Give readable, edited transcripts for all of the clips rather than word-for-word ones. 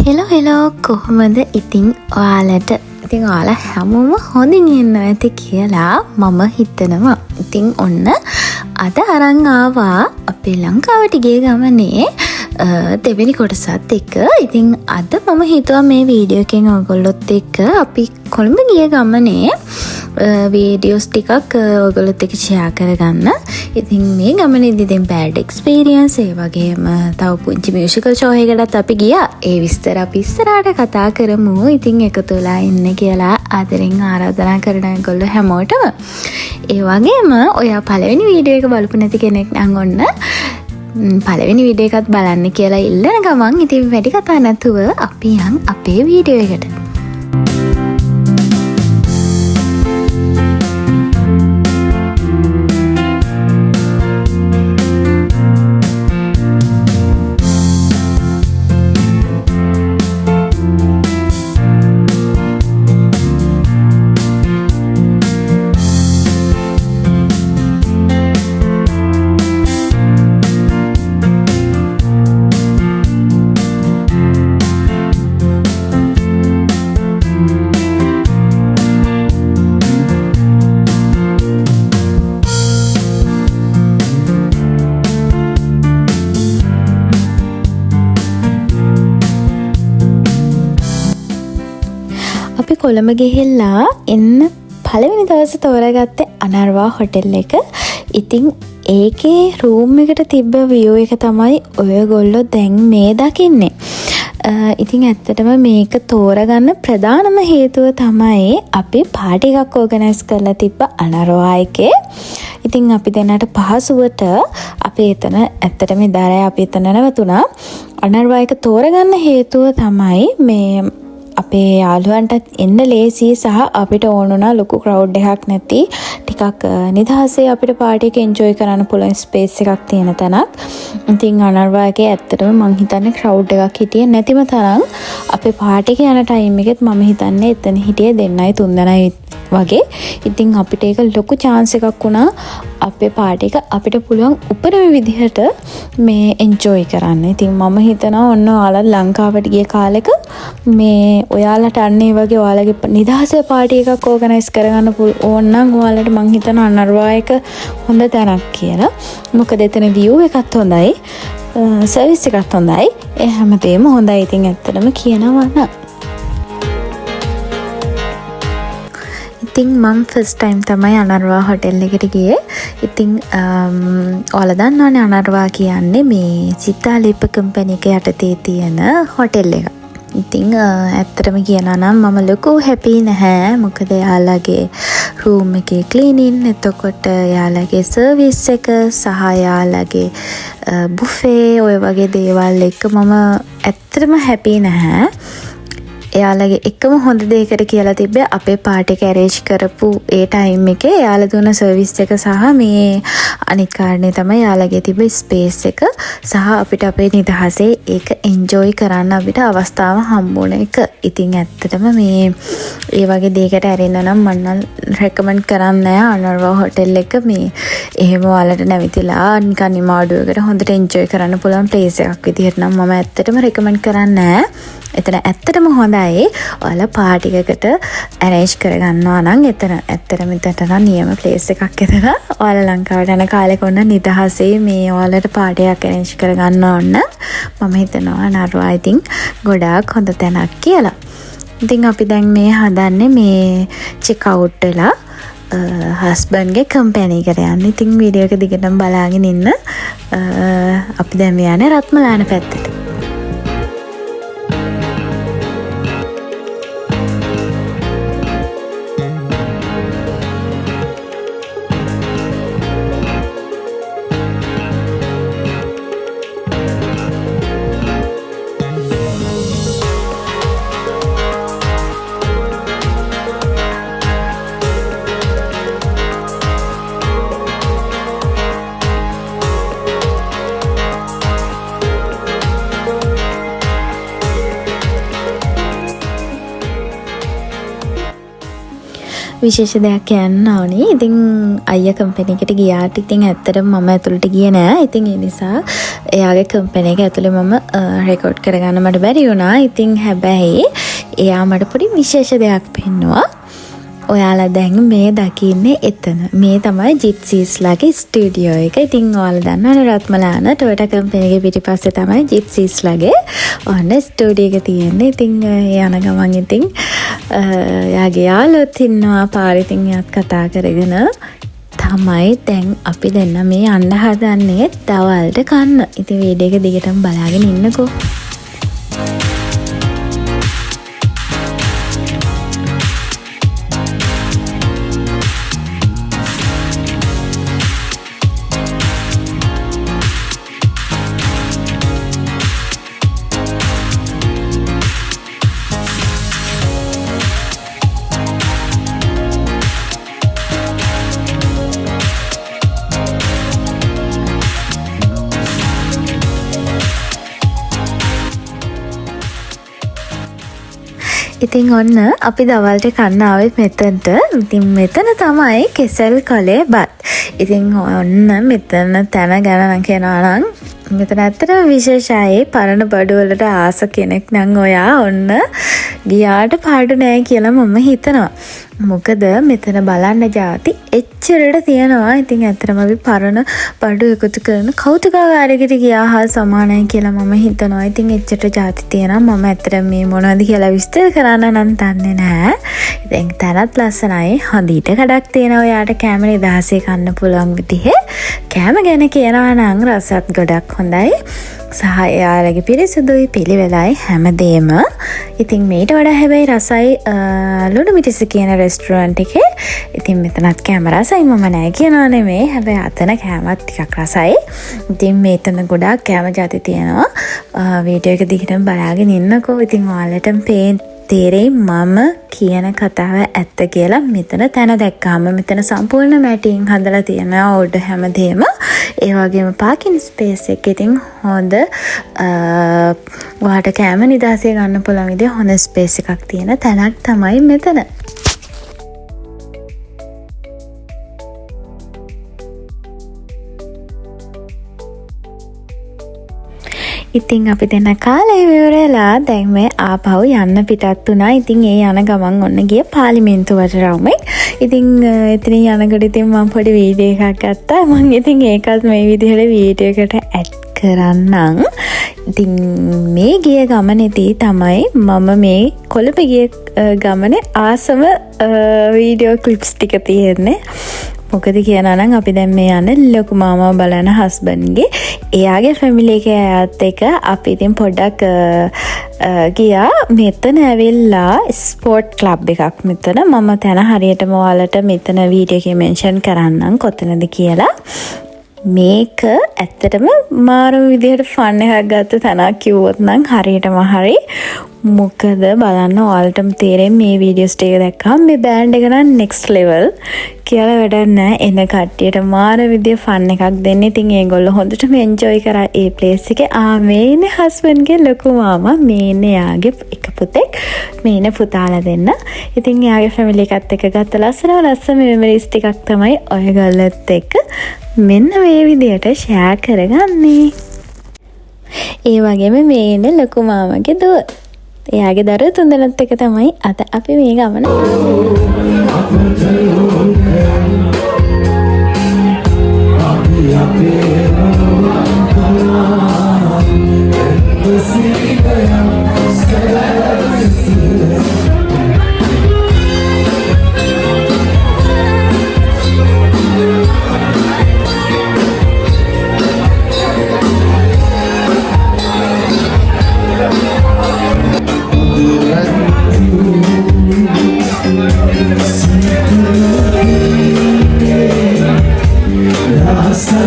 Hello කොහොමද ඉතින් ඔයාලට ඉතින් ඔයාලා හැමෝම හොඳින් ඉන්නවා ඇති කියලා මම හිතනවා. ඉතින් ඔන්න අද අරන් ආවා අපේ ලංකාවට ගිය ගමනේ දෙවෙනි කොටසත් එක්ක. ඉතින් අද මම හිතුවා මේ වීඩියෝ එකෙන් ඔයගොල්ලොත් එක්ක අපි කොළඹ ගිය ගමනේ වීඩියෝස් ටිකක් ඔයගොල්ලොත් එක්ක ෂෙයා කරගන්න. ඉතින් මේ ගමනේදී දැන් බෑඩ් එක්ස්පීරියන්ස් ඒ වගේම තව පුංචි මියුසිකල් ෂෝ එකකටත් අපි ගියා. ඒ විස්තර අපි ඉස්සරහට කතා කරමු. ඉතින් එකතු වෙලා ඉන්න කියලා ආදරෙන් ආරාධනා කරන ඔයගොල්ලෝ හැමෝටම. ඒ වගේම ඔයා පළවෙනි වීඩියෝ එක බලපු නැති කෙනෙක් නම් ඔන්න පළවෙනි වීඩියෝ එකත් බලන්න කියලා ඉල්ලන ගමන් ඉතින් වැඩි කතා නැතුව අපි යන් අපේ වීඩියෝ එකට. අපි කොළඹ ගිහිල්ලා එන්න පළවෙනි දවසේ තෝරාගත්තේ අනර්වා හොටෙල් එක. ඉතින් ඒකේ රූම් එකට තිබ්බ view එක තමයි ඔයගොල්ලෝ දැන් මේ දකින්නේ. ඉතින් ඇත්තටම මේක තෝරගන්න ප්‍රධානම හේතුව තමයි අපි පාටි එකක් ඕගනයිස් කරලා තිබ්බ අනර්වා එකේ. ඉතින් අපි දෙන්නට පහසුවට අපි එතන ඇත්තටම ඉදාරය අපි එතන නැවතුණා. අනර්වා එක තෝරගන්න හේතුව තමයි මේ අපේ යාළුවන්ටත් එන්න ලේසි සහ අපිට ඕන වුණා ලොකු ක්‍රවුඩ් එකක් නැති ටිකක් නිදහසේ අපිට පාටි එක එන්ජොයි කරන්න පුළුවන් ස්පේස් එකක් තියෙන තැනක්. ඉතින් අනර්වා එකේ ඇත්තටම මං හිතන්නේ ක්‍රවුඩ් එකක් හිටියේ නැතිම තරම් අපේ පාටි එක යන ටයිම් එකෙත් මම හිතන්නේ එතන හිටියේ 2යි 3 දෙනයි වගේ. ඉතින් අපිට ඒක ලොකු chance එකක් වුණා අපේ පාටි එක අපිට පුළුවන් උපරිම විදිහට මේ එන්ජොයි කරන්න. ඉතින් මම හිතනවා ඔන්න ඔයාලා ලංකාවට ගිය කාලෙක මේ ඔයාලට අන්නේ වගේ ඔයාලගේ නිදහසේ පාටි එකක් ඕගනයිස් කරගන්න ඕන නම් ඔයාලට මං හිතනවා අනර්වා එක හොඳ තැනක් කියලා. මොකද එතන view එකත් හොඳයි, සර්විස් එකත් හොඳයි, ඒ හැමදේම හොඳයි. ඉතින් ඇත්තටම කියනවා නම් ඉතින් මම ෆස්ට් ටයිම් තමයි අනර්වා හොටෙල් එකට ගියේ. ඉතින් ඔයාලා දන්නවනේ අනර්වා කියන්නේ මේ සිතාලිප කම්පැනි එක යටතේ තියෙන හොටෙල් එක. ඉතින් ඇත්තටම කියනවා නම් මම ලොකු හැපි නැහැ. මොකද යාළගේ රූම් එකේ ක්ලීනින්, එතකොට යාළගේ සර්විස් එක සහ යාළගේ බුෆේ ඔය වගේ දේවල් එක මම ඇත්තටම හැපි නැහැ. එයාලගේ එකම හොඳ දෙයකට කියලා තිබ්බේ අපේ පාටි එක ඇරේන්ජ් කරපු ඒ ටයිම් එකේ එයාලා දුන්න සර්විස් එක සහ මේ අනිත් කාරණේ තමයි එයාලගේ තිබ්බ ස්පේස් එක සහ අපිට අපේ නිදහසේ ඒක එන්ජොයි කරන්න අපිට අවස්ථාව හම්බුන එක. ඉතින් ඇත්තටම මේ ඒ වගේ දෙයකට ඇරෙන්න නම් මම නම් රෙකමන්ඩ් කරන්නේ අනර්වා හොටෙල් එක. මේ එහෙම ඔයාලට නැවිතිලා නිකන් නිමාඩුවකට හොඳට එන්ජොයි කරන්න පුළුවන් ප්ලේස් එකක් විදිහට නම් මම ඇත්තටම රෙකමන්ඩ් කරන්නේ. එතන ඇත්තටම හොඳයි. ඔයාලා පාටි එකකට ඇරේන්ජ් කරගන්නවා නම් එතන ඇත්තටම එතන නියම ප්ලේස් එකක් එතන. ඔයාලා ලංකාවට යන කාලෙක ඔන්න නිදහසේ මේ ඔයාලට පාටි එකක් ඇරේන්ජ් කරගන්න ඕන මම හිතනවා අනර්වා ඉතින් ගොඩාක් හොඳ තැනක් කියලා. ඉතින් අපි දැන් මේ හදන්නේ මේ චෙක් අවුට් වෙලා හස්බන්ඩ්ගේ කම්පැනි එකට යන්න. ඉතින් වීඩියෝ එක දිගටම බලාගෙන ඉන්න. අපි දැන් යන්නේ රත්මලාන පැත්තට. විශේෂ දෙයක් කියන්න ඕනි. ඉතින් අයියා කම්පැනි එකට ගියාට ඉතින් ඇත්තටම මම ඇතුළට ගියේ නෑ. ඉතින් ඒ නිසා එයාගේ කම්පැනි එක ඇතුලේ මම රෙකෝඩ් කරගන්න මට බැරි වුණා. ඉතින් හැබැයි එයා මට පොඩි විශේෂ දෙයක් පෙන්නුවා. ඔයාලා දැන් මේ දකින්නේ එතන. මේ තමයි ජිප්සීස්ලාගේ ස්ටුඩියෝ එක. ඉතින් ඔයාලා දන්නවනේ රත්මලාන ටොයෝටා කම්පැනි එකේ පිටිපස්සේ තමයි ජිප්සීස්ලාගේ ඔන්න ස්ටුඩියෝ එක තියෙන්නේ. ඉතින් යන ගමන් ඉතින් යාගේ යාළුවොත් ඉන්නවා පාරේ. ඉතින් එයාත් කතා කරගෙන තමයි දැන් අපි දෙන්න මේ යන්න හදන්නේ දවල්ට කන්න. ඉතින් වීඩියෝ එක දිගටම බලාගෙන ඉන්නකෝ. ඉතින් ඔන්න අපි දවල්ට කන්න ආවෙත් මෙතනට. ඉතින් මෙතන තමයි කෙසල් කලේ බත්. ඉතින් ඔන්න මෙතන තැන ගැන නම් කියනවා නම් මෙතන ඇත්තටම විශේෂයි. පරණ බඩු වලට ආස කෙනෙක් නම් ඔයා ඔන්න ගියාට පාඩු නෑ කියලා මම හිතනවා. මොකද මෙතන බලන්න જાති එච්චරට තියෙනවා. ඉතින් ඇත්තටම අපි පරණ බඩු එකතු කරන කෞතුකාගාරයකට ගියා හා සමානයි කියලා මම හිතනවා. ඉතින් එච්චරට જાති තියෙනවා. මම ඇත්තටම මේ මොනවද කියලා විස්තර කරන්න නම් දන්නේ නැහැ. ඉතින් තරත් ලස්සනයි. හොඳිට කඩක් තියෙනවා. ඔයාට කැම නිදහසේ කන්න පුළුවන් විදිහේ. කැම ගැන කියනවා නම් රසත් ගොඩක් හොඳයි. සහ එයාලගේ පිරිසිදුයි පිළිවෙලයි හැමදේම. ඉතින් මේට වඩා හැබැයි රසයි ලුණු මිටිස කියන රෙස්ටුරන්ට් එකේ. ඉතින් මෙතනත් කැම රසයි මම නෑ කියනවා නෙමෙයි. හැබැයි අතන කැමත් ටිකක් රසයි. ඉතින් මෙතන ගොඩාක් කැම જાති තියෙනවා. වීඩියෝ එක දිගටම බලාගෙන ඉන්නකෝ. ඉතින් ඔයාලට තේරෙයි මම කියන කතාව ඇත්ත කියලා. මෙතන තැන දැක්කාම මෙතන සම්පූර්ණ මැටින් හදලා තියෙනවා ඕඩ හැමදේම. ඒ වගේම පාකින් ස්පේස් එක ඉතින් හොඳ ඔයාට කැම නිදහසේ ගන්න පුළුවන් විදිහ හොඳ ස්පේස් එකක් තියෙන තැනක් තමයි මෙතන. ඉතින් අපි දෙන්න කාලේ විවරලා දැන් මේ ආපහු යන්න පිටත් වුණා. ඉතින් ඒ යන ගමන් ඔන්න ගිය පාර්ලිමේන්තුවට රවුමේ. ඉතින් එතනින් යනකොට ඉතින් මම පොඩි වීඩියෝ එකක් ගත්තා. මම ඉතින් ඒකත් මේ විදිහට වීඩියෝ එකට ඇඩ් කරන්නම්. ඉතින් මේ ගිය ගමනේදී තමයි මම මේ කොළඹ ගිය ගමනේ ආසම වීඩියෝ ක්ලිප්ස් ටික තියෙන්නේ. මොකද කියනවා නම් අපි දැන් මේ යන්නේ ලොකු මාමා බලන හස්බන්ඩ්ගේ එයාගේ ෆැමිලි එකේ අයත් එක්ක අපි ඉතින් පොඩ්ඩක් ගියා. මෙතන ඇවිල්ලා ස්පෝර්ට් ක්ලබ් එකක් මෙතන. මම තැන හරියටම ඔයාලට මෙතන වීඩියෝ එකේ මෙන්ෂන් කරන්නම් කොතනද කියලා. මේක ඇත්තටම මාරු විදිහට ෆන් එකක් ගත්ත තැනක් කිව්වොත් නම් හරියටම හරි. මොකද බලන්න ඔයාලටම තේරෙන්නේ මේ වීඩියෝස් ටික දැක්කම මේ බෑන්ඩ් එක නම් next level කියලා වැඩක් නැහැ. එන කට්ටියට මාර විදිය ෆන් එකක් දෙන්න. ඉතින් ඒගොල්ලෝ හොඳටම එන්ජොයි කරා ඒ ප්ලේස් එකේ. මේ ඉන්නේ හස්බන්ඩ්ගේ ලොකු මාමා, මේ ඉන්නේ යාගේ එක පුතෙක්, මේ ඉන්නේ පුතාලා දෙන්න. ඉතින් යාගේ ෆැමිලි එකත් එක්ක ගත්ත ලස්සන මෙමරිස් ටිකක් තමයි ඔයගොල්ලොත් එක්ක මෙන්න මේ විදියට ෂෙයා කරගන්නේ. ඒ වගේම මේ ඉන්නේ ලොකු මාමාගේ දුව. එයාගේ දරුවෝ තුන්දෙනාත් එක තමයි අද අපි මේ ගමන Rasa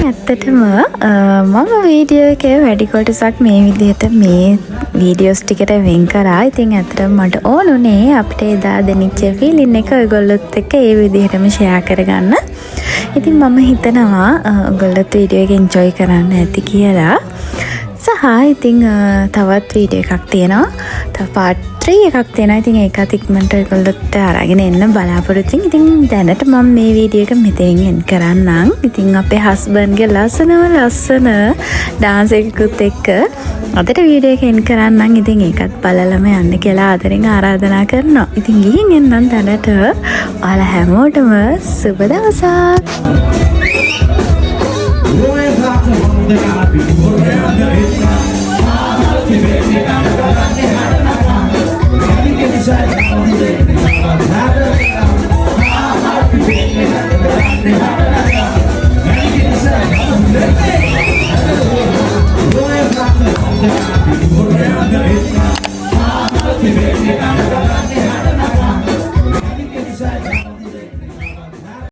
ඇත්තටම මම වීඩියෝ එකේ වැඩි කොටසක් මේ විදිහට මේ වීඩියෝස් ටිකට වෙන් කරා. ඉතින් ඇත්තටම මට ඕනුනේ අපිට එදා දැනෙච්ච ෆීලින් එක ඔයගොල්ලොත් එක්ක ඒ විදිහටම ෂෙයා කරගන්න. ඉතින් මම හිතනවා ඔයගොල්ලොත් වීඩියෝ එක එන්ජොයි කරන්න ඇති කියලා. සහ ඉතින් තවත් වීඩියෝ එකක් තියෙනවා. තව පාර්ට් 3 එකක් තියෙනවා. ඉතින් ඒකත් ඉක්මනට ඔයගොල්ලොත් අරගෙන එන්න බලාපොරොත්තු වෙමින්. ඉතින් දැනට මම මේ වීඩියෝ එක මෙතනින් එන්ඩ් කරන්නම්. ඉතින් අපේ හස්බන්ඩ්ගේ ලස්සන ඩාන්ස් එකකුත් එක්ක අදට වීඩියෝ එක එන්ඩ් කරන්නම්. ඉතින් ඒකත් බලලම යන්න කියලා ආදරෙන් ආරාධනා කරනවා. ඉතින් ගිහින් එන්නම් දැනට. ඔයාලා හැමෝටම සුබ දවසක්. We're